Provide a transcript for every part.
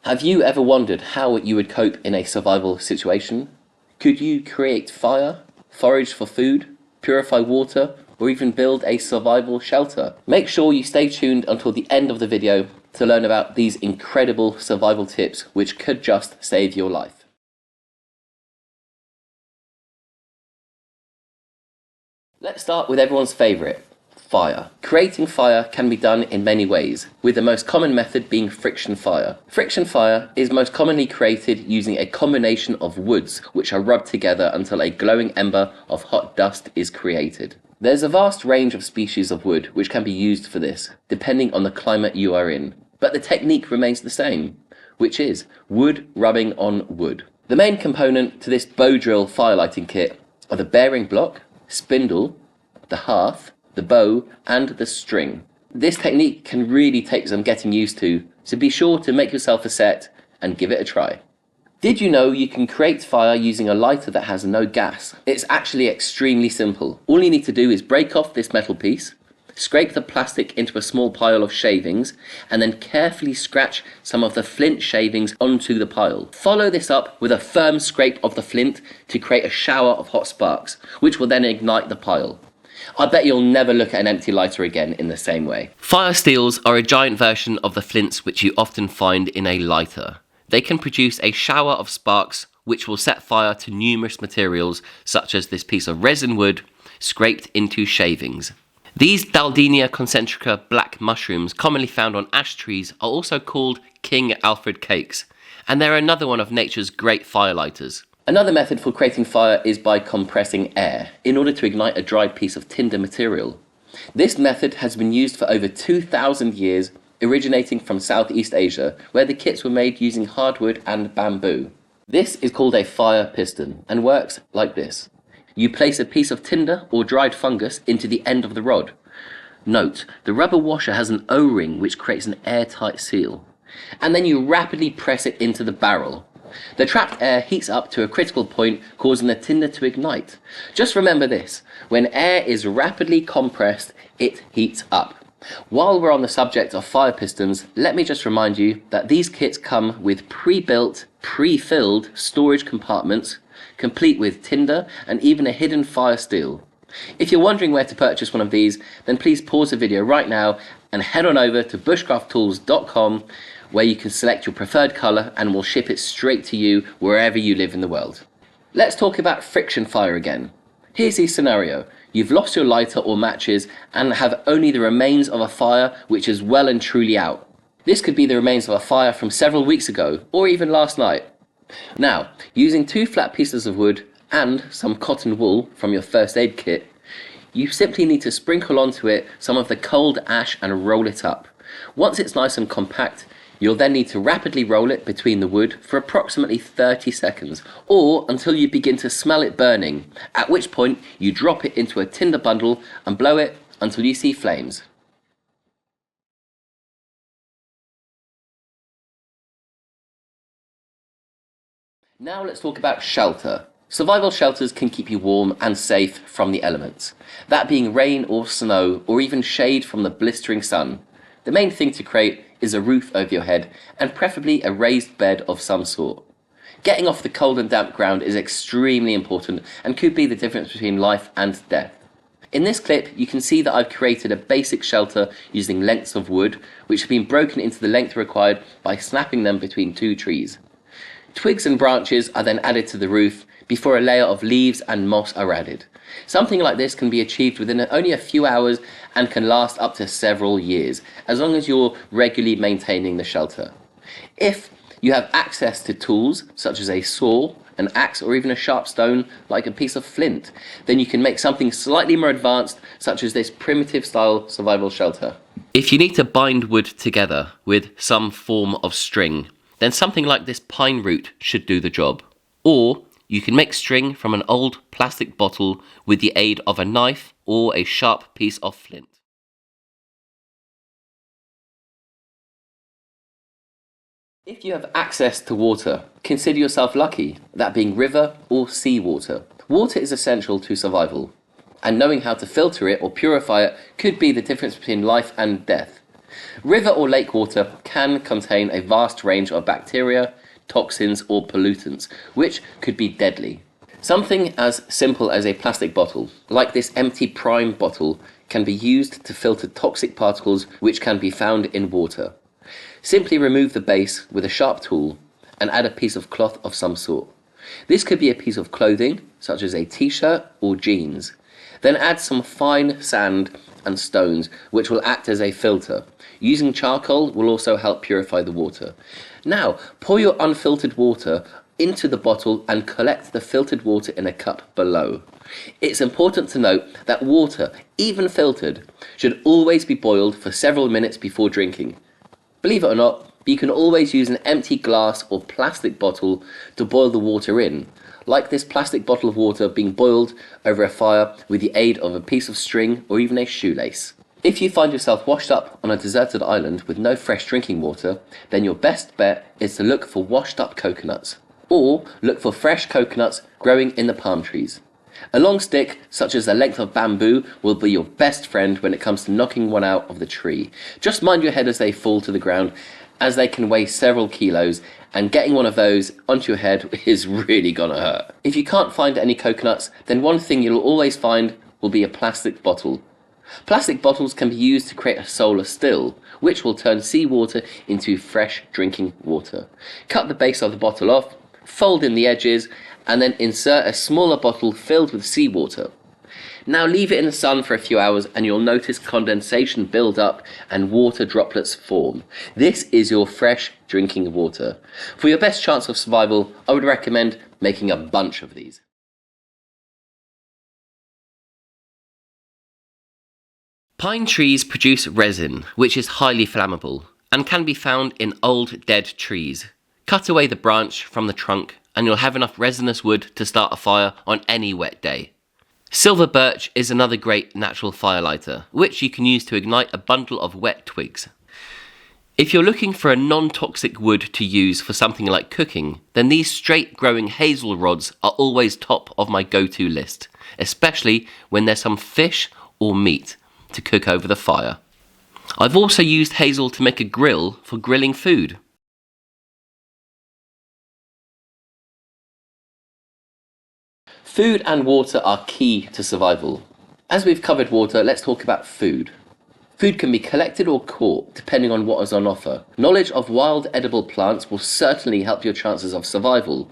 Have you ever wondered how you would cope in a survival situation? Could you create fire, forage for food, purify water, or even build a survival shelter? Make sure you stay tuned until the end of the video to learn about these incredible survival tips which could just save your life. Let's start with everyone's favourite, fire. Creating fire can be done in many ways, with the most common method being friction fire. Friction fire is most commonly created using a combination of woods which are rubbed together until a glowing ember of hot dust is created. There's a vast range of species of wood which can be used for this, depending on the climate you are in, but the technique remains the same, which is wood rubbing on wood. The main component to this bow drill fire lighting kit are the bearing block, spindle, the hearth, the bow, and the string. This technique can really take some getting used to, so be sure to make yourself a set and give it a try. Did you know you can create fire using a lighter that has no gas? It's actually extremely simple. All you need to do is break off this metal piece, scrape the plastic into a small pile of shavings, and then carefully scratch some of the flint shavings onto the pile. Follow this up with a firm scrape of the flint to create a shower of hot sparks, which will then ignite the pile. I bet you'll never look at an empty lighter again in the same way. Fire steels are a giant version of the flints which you often find in a lighter. They can produce a shower of sparks which will set fire to numerous materials such as this piece of resin wood scraped into shavings. These Daldenia concentrica black mushrooms commonly found on ash trees are also called King Alfred cakes, and they're another one of nature's great firelighters. Another method for creating fire is by compressing air in order to ignite a dried piece of tinder material. This method has been used for over 2,000 years, originating from Southeast Asia, where the kits were made using hardwood and bamboo. This is called a fire piston and works like this. You place a piece of tinder or dried fungus into the end of the rod. Note, the rubber washer has an O-ring which creates an airtight seal, and then you rapidly press it into the barrel. The trapped air heats up to a critical point, causing the tinder to ignite. Just remember this, when air is rapidly compressed, it heats up. While we're on the subject of fire pistons, let me just remind you that these kits come with pre-built, pre-filled storage compartments, complete with tinder and even a hidden fire steel. If you're wondering where to purchase one of these, then please pause the video right now and head on over to bushcrafttools.com, where you can select your preferred colour and we'll ship it straight to you wherever you live in the world. Let's talk about friction fire again. Here's the scenario. You've lost your lighter or matches and have only the remains of a fire which is well and truly out. This could be the remains of a fire from several weeks ago or even last night. Now, using 2 flat pieces of wood and some cotton wool from your first aid kit, you simply need to sprinkle onto it some of the cold ash and roll it up. Once it's nice and compact, you'll then need to rapidly roll it between the wood for approximately 30 seconds, or until you begin to smell it burning, at which point you drop it into a tinder bundle and blow it until you see flames. Now let's talk about shelter. Survival shelters can keep you warm and safe from the elements, that being rain or snow or even shade from the blistering sun. The main thing to create is a roof over your head and preferably a raised bed of some sort. Getting off the cold and damp ground is extremely important and could be the difference between life and death. In this clip you can see that I've created a basic shelter using lengths of wood which have been broken into the length required by snapping them between 2 trees. Twigs and branches are then added to the roof before a layer of leaves and moss are added. Something like this can be achieved within only a few hours and can last up to several years, as long as you're regularly maintaining the shelter. If you have access to tools such as a saw, an axe or even a sharp stone like a piece of flint, then you can make something slightly more advanced such as this primitive style survival shelter. If you need to bind wood together with some form of string, then something like this pine root should do the job. Or you can make string from an old plastic bottle with the aid of a knife or a sharp piece of flint. If you have access to water, consider yourself lucky, that being river or sea water. Water is essential to survival, and knowing how to filter it or purify it could be the difference between life and death. River or lake water can contain a vast range of bacteria, toxins or pollutants, which could be deadly. Something as simple as a plastic bottle, like this empty Prime bottle, can be used to filter toxic particles which can be found in water. Simply remove the base with a sharp tool and add a piece of cloth of some sort. This could be a piece of clothing, such as a t-shirt or jeans. Then add some fine sand and stones, which will act as a filter. Using charcoal will also help purify the water. Now, pour your unfiltered water into the bottle and collect the filtered water in a cup below. It's important to note that water, even filtered, should always be boiled for several minutes before drinking. Believe it or not, you can always use an empty glass or plastic bottle to boil the water in, like this plastic bottle of water being boiled over a fire with the aid of a piece of string or even a shoelace. If you find yourself washed up on a deserted island with no fresh drinking water, then your best bet is to look for washed up coconuts, or look for fresh coconuts growing in the palm trees. A long stick, such as the length of bamboo, will be your best friend when it comes to knocking one out of the tree. Just mind your head as they fall to the ground, as they can weigh several kilos, and getting one of those onto your head is really gonna hurt. If you can't find any coconuts, then one thing you'll always find will be a plastic bottle. Plastic bottles can be used to create a solar still, which will turn seawater into fresh drinking water. Cut the base of the bottle off, fold in the edges, and then insert a smaller bottle filled with seawater. Now leave it in the sun for a few hours and you'll notice condensation build up and water droplets form. This is your fresh drinking water. For your best chance of survival, I would recommend making a bunch of these. Pine trees produce resin, which is highly flammable and can be found in old dead trees. Cut away the branch from the trunk and you'll have enough resinous wood to start a fire on any wet day. Silver birch is another great natural firelighter, which you can use to ignite a bundle of wet twigs. If you're looking for a non-toxic wood to use for something like cooking, then these straight-growing hazel rods are always top of my go-to list, especially when there's some fish or meat to cook over the fire. I've also used hazel to make a grill for grilling food. Food and water are key to survival. As we've covered water, let's talk about food. Food can be collected or caught depending on what is on offer. Knowledge of wild edible plants will certainly help your chances of survival,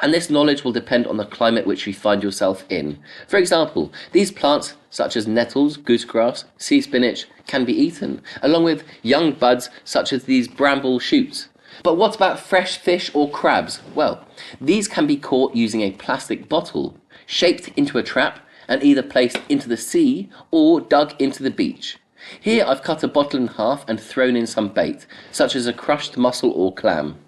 and this knowledge will depend on the climate which you find yourself in. For example, these plants such as nettles, goosegrass, sea spinach can be eaten, along with young buds such as these bramble shoots. But what about fresh fish or crabs? Well, these can be caught using a plastic bottle, shaped into a trap and either placed into the sea or dug into the beach. Here I've cut a bottle in half and thrown in some bait, such as a crushed mussel or clam.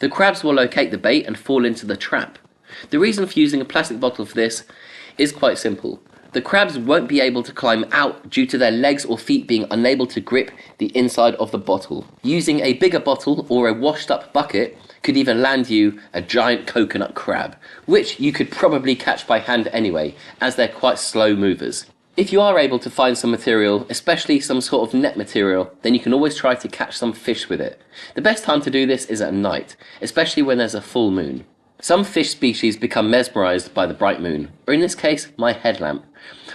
The crabs will locate the bait and fall into the trap. The reason for using a plastic bottle for this is quite simple. The crabs won't be able to climb out due to their legs or feet being unable to grip the inside of the bottle. Using a bigger bottle or a washed up bucket could even land you a giant coconut crab, which you could probably catch by hand anyway, as they're quite slow movers. If you are able to find some material, especially some sort of net material, then you can always try to catch some fish with it. The best time to do this is at night, especially when there's a full moon. Some fish species become mesmerised by the bright moon, or in this case, my headlamp.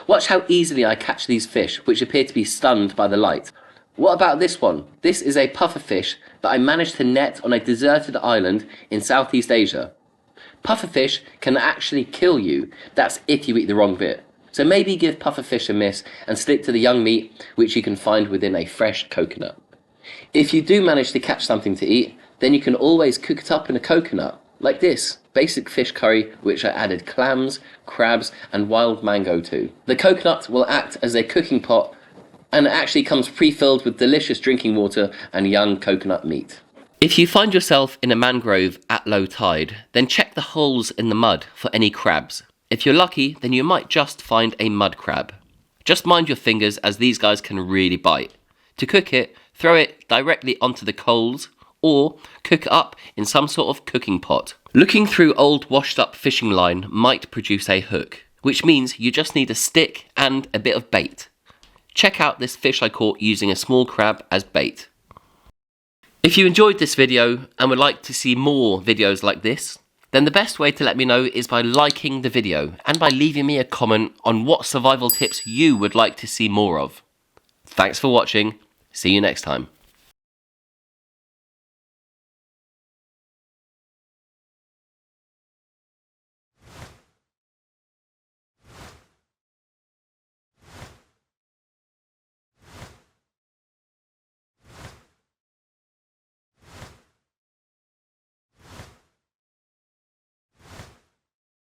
Watch how easily I catch these fish, which appear to be stunned by the light. What about this one? This is a pufferfish that I managed to net on a deserted island in Southeast Asia. Pufferfish can actually kill you, that's if you eat the wrong bit. So maybe give pufferfish a miss and stick to the young meat which you can find within a fresh coconut. If you do manage to catch something to eat, then you can always cook it up in a coconut, like this basic fish curry which I added clams, crabs and wild mango to. The coconut will act as a cooking pot and it actually comes pre-filled with delicious drinking water and young coconut meat. If you find yourself in a mangrove at low tide, then check the holes in the mud for any crabs. If you're lucky, then you might just find a mud crab. Just mind your fingers as these guys can really bite. To cook it, throw it directly onto the coals or cook it up in some sort of cooking pot. Looking through old washed up fishing line might produce a hook, which means you just need a stick and a bit of bait. check out this fish I caught using a small crab as bait. If you enjoyed this video and would like to see more videos like this, then the best way to let me know is by liking the video and by leaving me a comment on what survival tips you would like to see more of. Thanks for watching. See you next time.